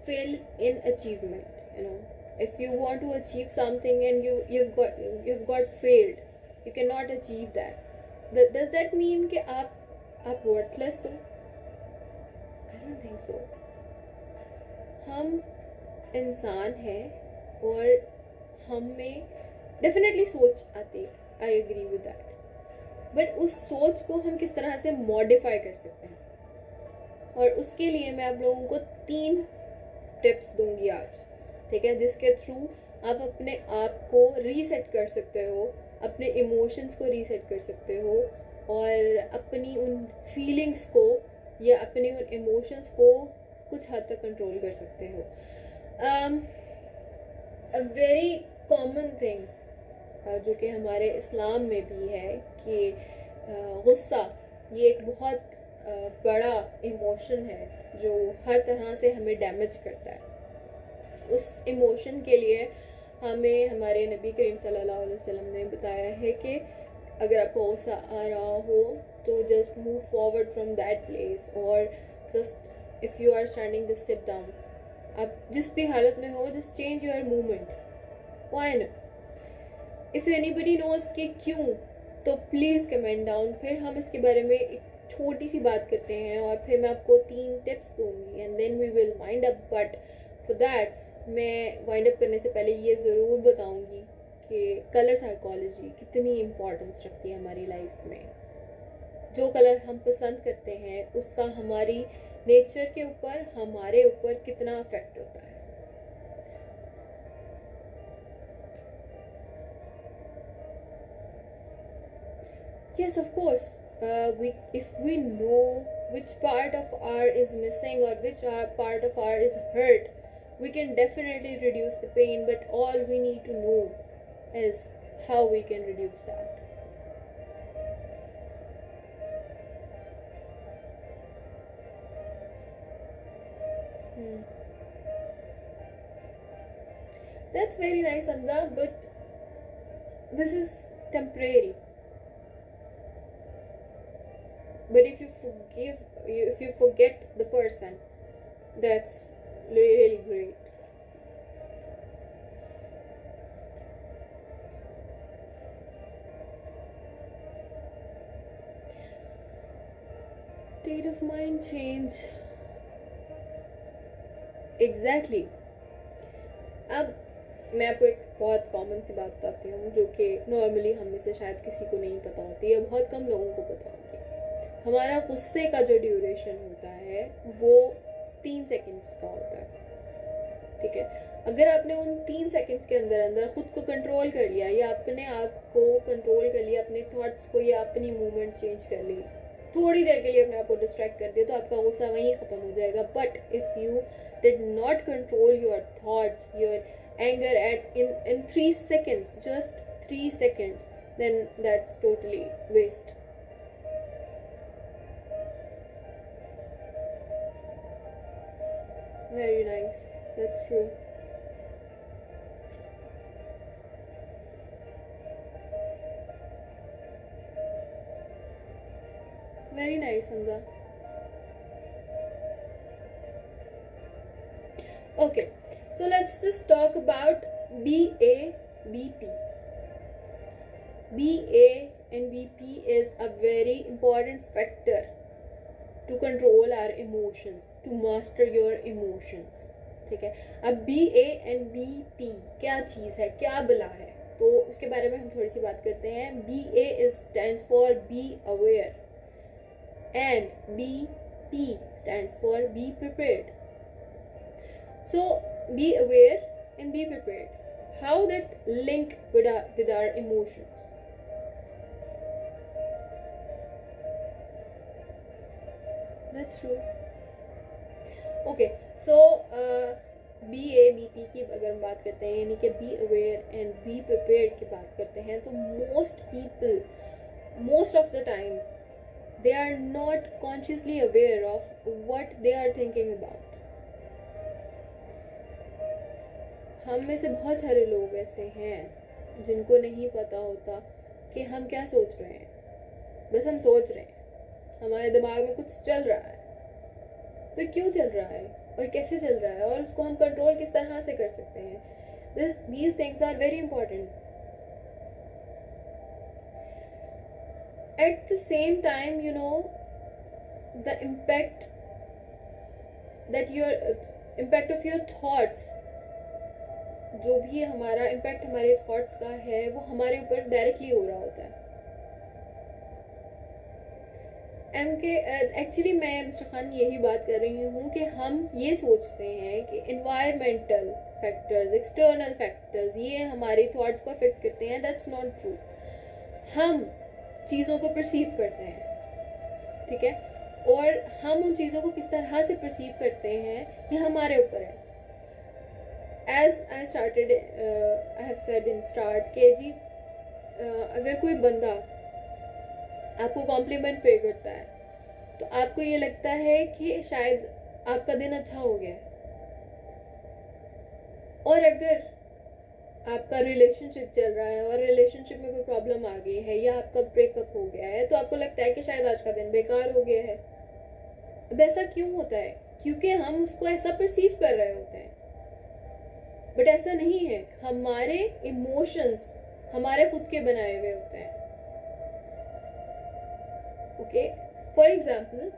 Fail in achievement. If you want to achieve something and you've got failed, you cannot achieve that. Does that mean कि आप worthless हो? I don't think so. हम इंसान हैं और हम में definitely सोच आती है. I agree with that. But उस सोच को हम किस तरह से मॉडिफाई कर सकते हैं, और उसके लिए मैं आप लोगों को 3 टिप्स दूंगी आज, ठीक है, जिसके थ्रू आप अपने आप को रीसेट कर सकते हो, अपने इमोशंस को रीसेट कर सकते हो, और अपनी उन फीलिंग्स को या अपने उन इमोशंस को कुछ हद तक कंट्रोल कर सकते हो. अ वेरी कॉमन थिंग जो कि हमारे इस्लाम में भी है कि गुस्सा ये एक बहुत बड़ा इमोशन है जो हर तरह से हमें डैमेज करता है. उस इमोशन के लिए हमें हमारे नबी करीम सल्लल्लाहु अलैहि वसल्लम ने बताया है कि अगर आपको गुस्सा आ रहा हो तो just move forward from that place, और just if you are standing just sit down. आप जिस भी हालत में हो just change your movement. Why not? If anybody knows कि क्यों, तो प्लीज़ कमेंट डाउन. फिर हम इसके बारे में एक छोटी सी बात करते हैं और फिर मैं आपको 3 टिप्स दूंगी and then we will wind up. But for that मैं वाइंड अप करने से पहले ये ज़रूर बताऊंगी कि कलर साइकोलॉजी कितनी इम्पोर्टेंस रखती है हमारी लाइफ में. जो कलर हम पसंद करते हैं उसका हमारी नेचर के ऊपर, हमारे ऊपर कितना अफेक्ट होता है. Yes, of course. If we know which part of our is missing or which part of our is hurt, we can definitely reduce the pain. But all we need to know is how we can reduce that. That's very nice, Hamza. But this is temporary. But if you forget the person, that's really great. State of mind change. Exactly. अब मैं आपको एक बहुत common सी बात बताती हूँ जो कि नॉर्मली हम में से शायद किसी को नहीं पता होती है, बहुत कम लोगों को पता होती है. हमारा गुस्से का जो ड्यूरेशन होता है वो 3 सेकंड्स का होता है, ठीक है. अगर आपने उन 3 सेकंड्स के अंदर अंदर खुद को कंट्रोल कर लिया या अपने आप को कंट्रोल कर लिया, अपने थॉट्स को या अपनी मूवमेंट चेंज कर ली, थोड़ी देर के लिए अपने आप को डिस्ट्रैक्ट कर दिया, तो आपका गुस्सा वहीं ख़त्म हो जाएगा. But if you did not control your thoughts, your anger in 3 seconds, just 3 seconds, then that's totally waste. Very nice. That's true. Very nice, Hamza. Okay, so let's just talk about BA-BP. BA and BP is a very important factor to control our emotions, to master your emotions. ठीक है. अब BANBP क्या चीज़ है, क्या बला है, तो उसके बारे में हम थोड़ी सी बात करते हैं. BA is stands for B aware and BP stands for be prepared. So be aware and be prepared. How that link with our emotions? That's true. Okay, so BABP की अगर हम बात करते हैं, यानी कि be aware and be prepared की बात करते हैं, तो most people most of the time they are not consciously aware of what they are thinking about. हम में से बहुत सारे लोग ऐसे हैं जिनको नहीं पता होता कि हम क्या सोच रहे हैं. बस हम सोच रहे हैं, हमारे दिमाग में कुछ चल रहा है, फिर क्यों चल रहा है और कैसे चल रहा है और उसको हम कंट्रोल किस तरह से कर सकते हैं. these things are very important. At the same time, you know, the impact of your thoughts, जो भी हमारा इम्पैक्ट हमारे थॉट्स का है वो हमारे ऊपर डायरेक्टली हो रहा होता है. एक्चुअली मैं मिस्टर खान यही बात कर रही हूँ कि हम ये सोचते हैं कि इन्वायरमेंटल फैक्टर्स, एक्सटर्नल फैक्टर्स ये हमारे थॉट्स को अफेक्ट करते हैं. That's not true. हम चीज़ों को परसीव करते हैं, ठीक है, और हम उन चीज़ों को किस तरह से परसीव करते हैं ये हमारे ऊपर है. As I started, I have said in start कि जी अगर कोई बंदा आपको कॉम्प्लीमेंट पे करता है तो आपको ये लगता है कि शायद आपका दिन अच्छा हो गया. और अगर आपका रिलेशनशिप चल रहा है और रिलेशनशिप में कोई प्रॉब्लम आ गई है या आपका ब्रेकअप हो गया है तो आपको लगता है कि शायद आज का दिन बेकार हो गया है. अब ऐसा क्यों होता है? क्योंकि हम उसको ऐसा परसीव कर रहे होते हैं. बट ऐसा नहीं है. हमारे इमोशंस हमारे खुद के बनाए हुए होते हैं. ओके, फॉर एग्जाम्पल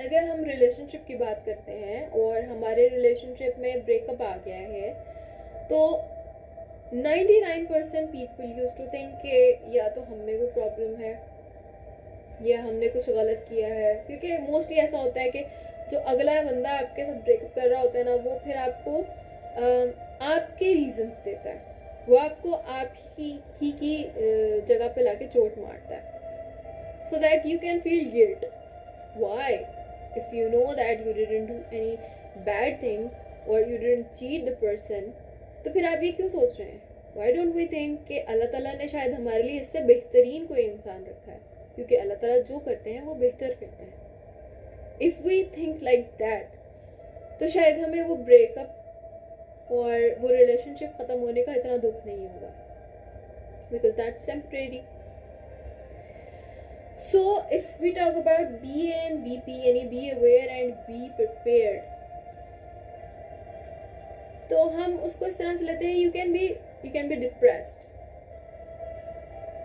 अगर हम रिलेशनशिप की बात करते हैं और हमारे रिलेशनशिप में ब्रेकअप आ गया है तो 99% पीपल यूज टू थिंक कि या तो हम में कोई प्रॉब्लम है या हमने कुछ गलत किया है. क्योंकि मोस्टली ऐसा होता है कि जो अगला बंदा आपके साथ ब्रेकअप कर रहा होता है ना, वो फिर आपको आपके रीजंस देता है. वो आपको आप ही की जगह पे लाके चोट मारता है, so that you can feel guilt. Why? If you know that you didn't do any bad thing or you didn't cheat the person, तो फिर आप ये क्यों सोच रहे हैं? Why don't we think कि अल्लाह ताला ने शायद हमारे लिए इससे बेहतरीन कोई इंसान रखा है, क्योंकि अल्लाह ताला जो करते हैं वो बेहतर करते हैं. If we think like that, तो शायद हमें वो ब्रेकअप और वो रिलेशनशिप ख़त्म होने का इतना दुख नहीं होगा, because that's temporary. So if we talk about BA and BP, यानी be aware and be prepared, तो हम उसको इस तरह से लेते हैं. you can be depressed,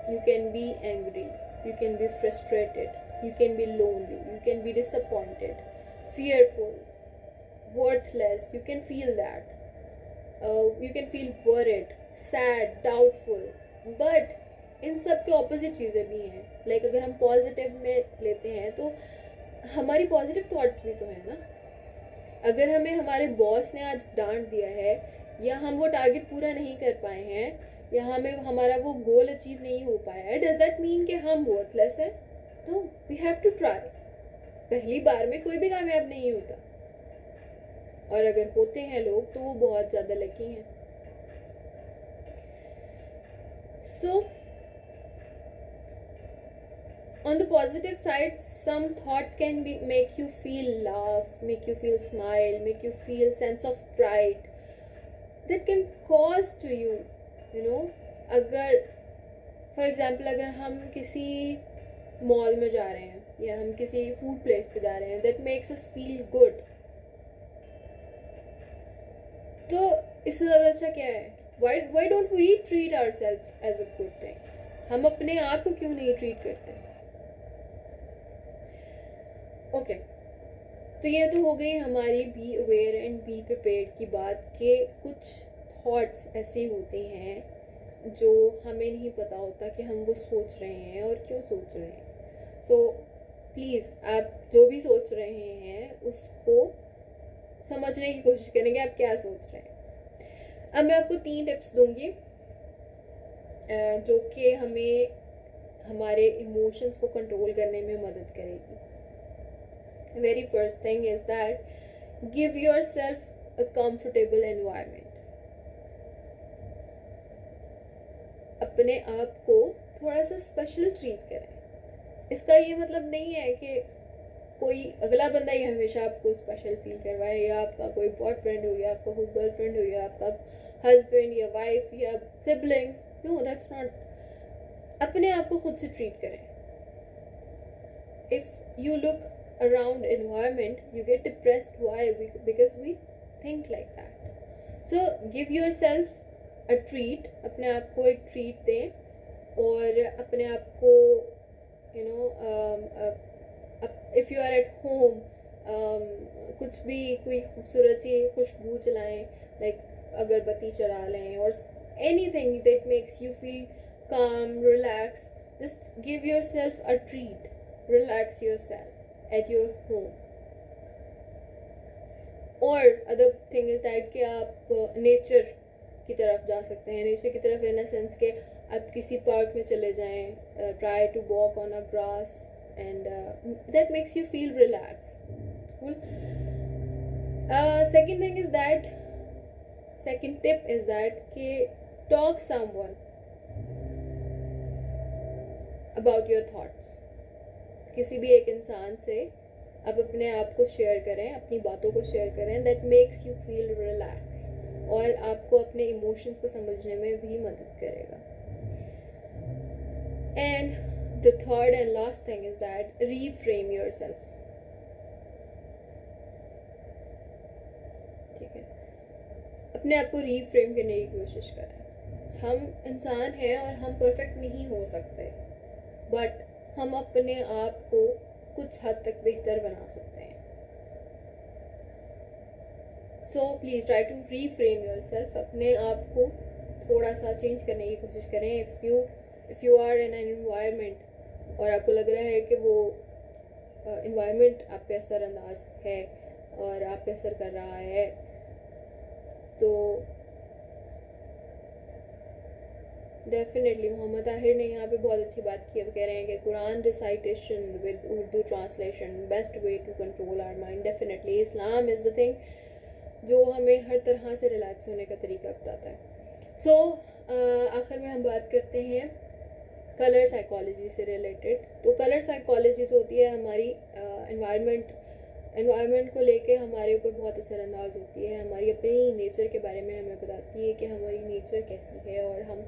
you can be angry, you can be frustrated, you can be lonely, you can be disappointed, fearful, worthless. You can feel that. You can feel worried, sad, doubtful. But इन सब के opposite चीज़ें भी हैं. Like अगर हम positive में लेते हैं तो हमारी पॉजिटिव थॉट्स भी तो है ना. अगर हमें हमारे बॉस ने आज डांट दिया है या हम वो टारगेट पूरा नहीं कर पाए हैं या हमें हमारा वो गोल अचीव नहीं हो पाया है, डज दैट मीन कि हम वर्थलेस हैं? No, we have to try. पहली बार में कोई भी कामयाब नहीं होता, और अगर होते हैं लोग तो वो बहुत ज़्यादा लकी हैं. सो on the positive side, some thoughts can make you feel laugh, make you feel smile, make you feel sense of pride that can cause to you, you know. अगर for example अगर हम किसी mall में जा रहे हैं या हम किसी फूड प्लेस पे जा रहे हैं, that makes us feel good, तो इससे ज़्यादा अच्छा क्या है? why don't we treat ourselves as a good thing? हम अपने आप को क्यों नहीं ट्रीट करते? ओके, तो ये तो हो गई हमारी B aware and be prepared की बात कि कुछ थॉट्स ऐसे होते हैं जो हमें नहीं पता होता कि हम वो सोच रहे हैं और क्यों सोच रहे हैं. सो प्लीज़ आप जो भी सोच रहे हैं उसको समझने की कोशिश करेंगे आप क्या सोच रहे हैं. अब मैं आपको 3 टिप्स दूंगी जो कि हमें हमारे इमोशंस को कंट्रोल करने में मदद करेगी. Very first thing is that give your self a comfortable environment. अपने आप को थोड़ा सा स्पेशल ट्रीट करें. इसका ये मतलब नहीं है कि कोई अगला बंदा ही हमेशा आपको स्पेशल फील करवाए, या आपका कोई बॉयफ्रेंड हो, या आपका कोई गर्लफ्रेंड हो, या आपका हस्बैंड या वाइफ या सिबलिंग्स. No, that's not. अपने आप को खुद से ट्रीट करें. If you look around environment you get depressed. Why? Because we think like that. So give yourself a treat. अपने आप को एक treat दें और अपने आप को you know if you are at home कुछ भी कोई खूबसूरत सी खुशबू चलाएं, like अगरबत्ती चला लें और anything that makes you feel calm, relax. Just give yourself a treat. Relax yourself at your home. और अदर थिंग इज दैट कि आप नेचर की तरफ जा सकते हैं. नेचर की तरफ इन अ सेंस के आप किसी पार्क में चले जाएं. Try to walk on a grass and that makes you feel relax. Second thing is that, second tip is that कि talk someone about your thoughts. किसी भी एक इंसान से आप अपने आप को शेयर करें, अपनी बातों को शेयर करें. That makes you feel relax और आपको अपने इमोशंस को समझने में भी मदद करेगा. And the third and last thing is that reframe yourself. ठीक है, अपने आप को रीफ्रेम करने की कोशिश करें. हम इंसान हैं और हम परफेक्ट नहीं हो सकते, बट हम अपने आप को कुछ हद तक बेहतर बना सकते हैं. So please try to reframe yourself. अपने आप को थोड़ा सा चेंज करने की कोशिश करें. If you are in an environment और आपको लग रहा है कि वो एनवायरनमेंट आप पे असरअंदाज है और आप पे असर कर रहा है, तो डेफिनेटली मोहम्मद ताहिर ने यहाँ पे बहुत अच्छी बात की. अब कह रहे हैं कि Quran recitation with Urdu translation best way to control our mind. Definitely Islam is the thing जो हमें हर तरह से रिलैक्स होने का तरीका बताता है. सो आखिर में हम बात करते हैं कलर साइकोलॉजी से रिलेटेड. तो कलर साइकोलॉजी जो होती है हमारी एनवायरनमेंट को लेके हमारे ऊपर बहुत असरअंदाज होती है. हमारी अपनी नेचर के बारे में हमें बताती है कि हमारी नेचर कैसी है और हम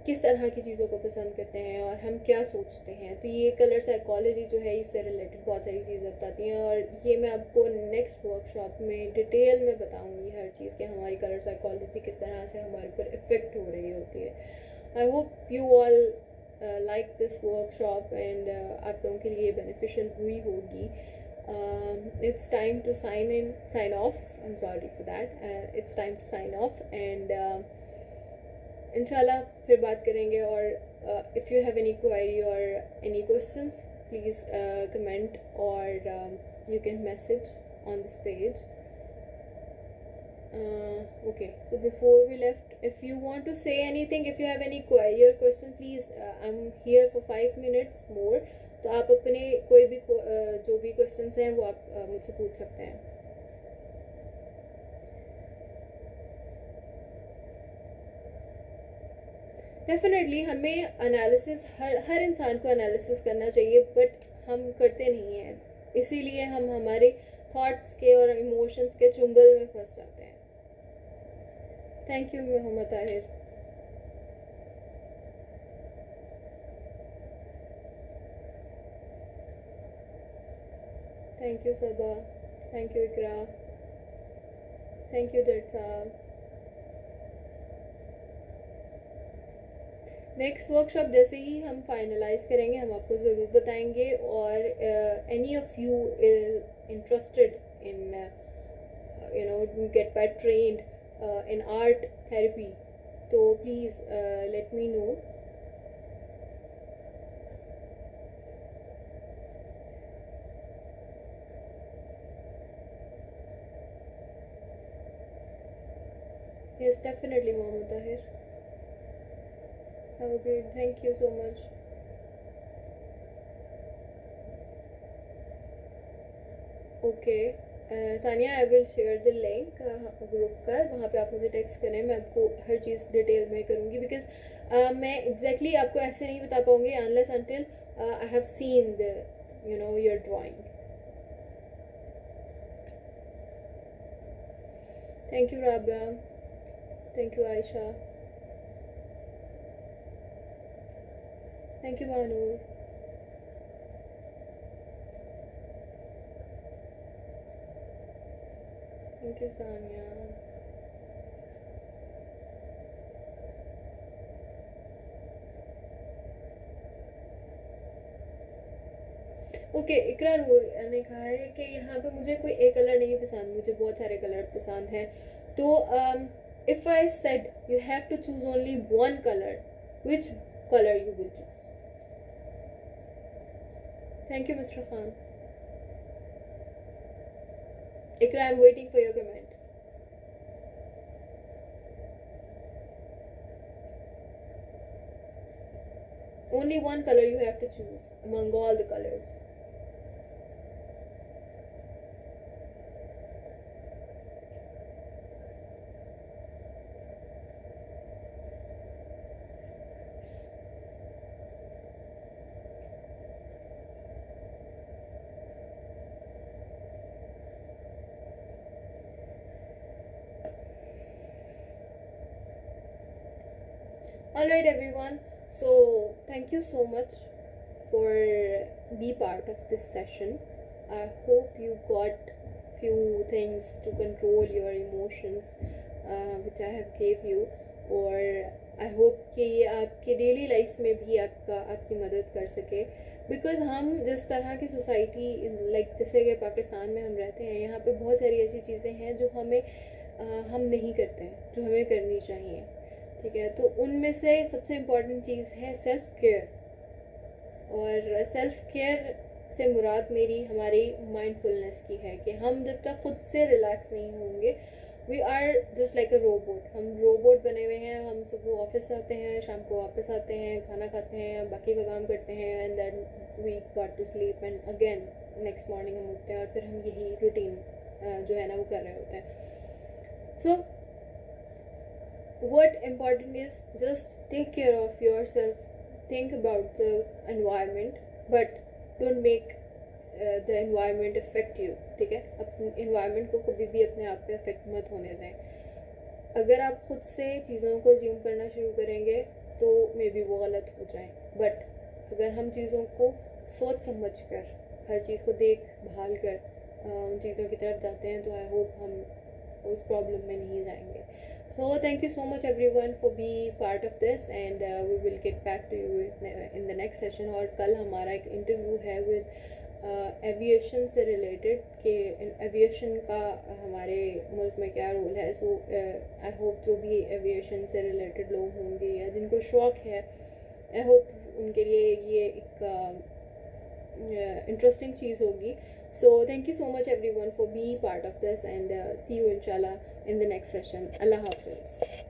किस तरह की चीज़ों को पसंद करते हैं और हम क्या सोचते हैं. तो ये कलर साइकोलॉजी जो है इससे रिलेटेड बहुत सारी चीज़ें बताती हैं और ये मैं आपको नेक्स्ट वर्कशॉप में डिटेल में बताऊंगी हर चीज़ कि हमारी कलर साइकोलॉजी किस तरह से हमारे ऊपर इफ़ेक्ट हो रही होती है. I hope you all like this workshop and आप लोगों के लिए बेनिफिशियल हुई होगी. It's time to sign off. I'm sorry for that. It's time to sign off and इंशाल्लाह फिर बात करेंगे. और if you have any query और एनी क्वेश्चंस प्लीज़ कमेंट और you can message on this page. Okay, so before we left, if you want to say anything, if you have any query or question, please I'm here for 5 minutes more. तो आप अपने कोई भी जो भी questions हैं वो आप मुझसे पूछ सकते हैं. डेफिनेटली हमें एनालिसिस हर इंसान को एनालिसिस करना चाहिए, बट हम करते नहीं हैं. इसीलिए हम हमारे थॉट्स के और इमोशंस के चुंगल में फंस जाते हैं. Thank you Mohammad Tahir. Thank you Saba. Thank you Iqra. Thank you Jat Sahab. Next workshop जैसे ही हम फाइनलाइज करेंगे हम आपको ज़रूर बताएंगे, और any of you is interested in get back trained in art therapy, तो please let me know. Yes, definitely, Mohammed Tahir. Have a great, thank you so much. Okay, Sania, I will share the link group का, वहाँ पे आप मुझे text करें, मैं आपको हर चीज़ detail में करूँगी, बिकॉज मैं एग्जैक्टली आपको ऐसे नहीं बता पाऊँगी unless until I have seen the your drawing. Thank you Rabia, thank you Ayesha, thank you मानू. Thank you, Sanya. ओके, इकरा नूर ने कहा है कि यहाँ पे मुझे कोई एक कलर नहीं पसंद, मुझे बहुत सारे कलर पसंद हैं. तो if I said you have to choose only one colour, which colour you will choose? Thank you mister Khan. Iqra, I am waiting for your comment. Only one color you have to choose among all the colors. Alright everyone, so thank you so much for be part of this session. I hope you got few things to control your emotions which I have gave you, और I hope कि ये आपके daily life में भी आपकी मदद कर सके, बिकॉज़ हम जिस तरह की सोसाइटी जैसे कि पाकिस्तान में हम रहते हैं, यहाँ पे बहुत सारी ऐसी चीज़ें हैं जो हम नहीं करते हैं, जो हमें करनी चाहिए. ठीक है, तो उनमें से सबसे इम्पॉर्टेंट चीज़ है सेल्फ केयर. और सेल्फ केयर से मुराद मेरी हमारी माइंडफुलनेस की है कि हम जब तक खुद से रिलैक्स नहीं होंगे, we are just like a robot. हम रोबोट बने हुए हैं. हम सुबह ऑफिस आते हैं, शाम को वापस आते हैं, खाना खाते हैं, बाकी का काम करते हैं, and then we got to sleep, and again next morning हम उठते हैं और फिर हम यही रूटीन जो है ना वो कर रहे होते हैं. सो what important is just take care of yourself, think about the environment, but don't make the environment affect you. ठीक है, अपने environment को कभी भी अपने आप पे affect मत होने दें. अगर आप खुद से चीज़ों को assume करना शुरू करेंगे तो मे बी वो गलत हो जाए, बट अगर हम चीज़ों को सोच समझ कर, हर चीज़ को देख भाल कर उन चीज़ों की तरफ जाते हैं, तो आई होप हम उस प्रॉब्लम में नहीं जाएंगे. So thank you so much everyone for being part of this, and we will get back to you in the next session. और कल हमारा एक इंटरव्यू है with एविएशन से रिलेटेड कि एविएशन का हमारे मुल्क में क्या रोल है. सो आई होप जो भी एविएशन से रिलेटेड लोग होंगे या जिनको शौक़ है, आई होप उनके लिए ये एक इंटरेस्टिंग चीज़ होगी. So thank you so much everyone for being part of this, and see you inshallah in the next session. Allah Hafiz.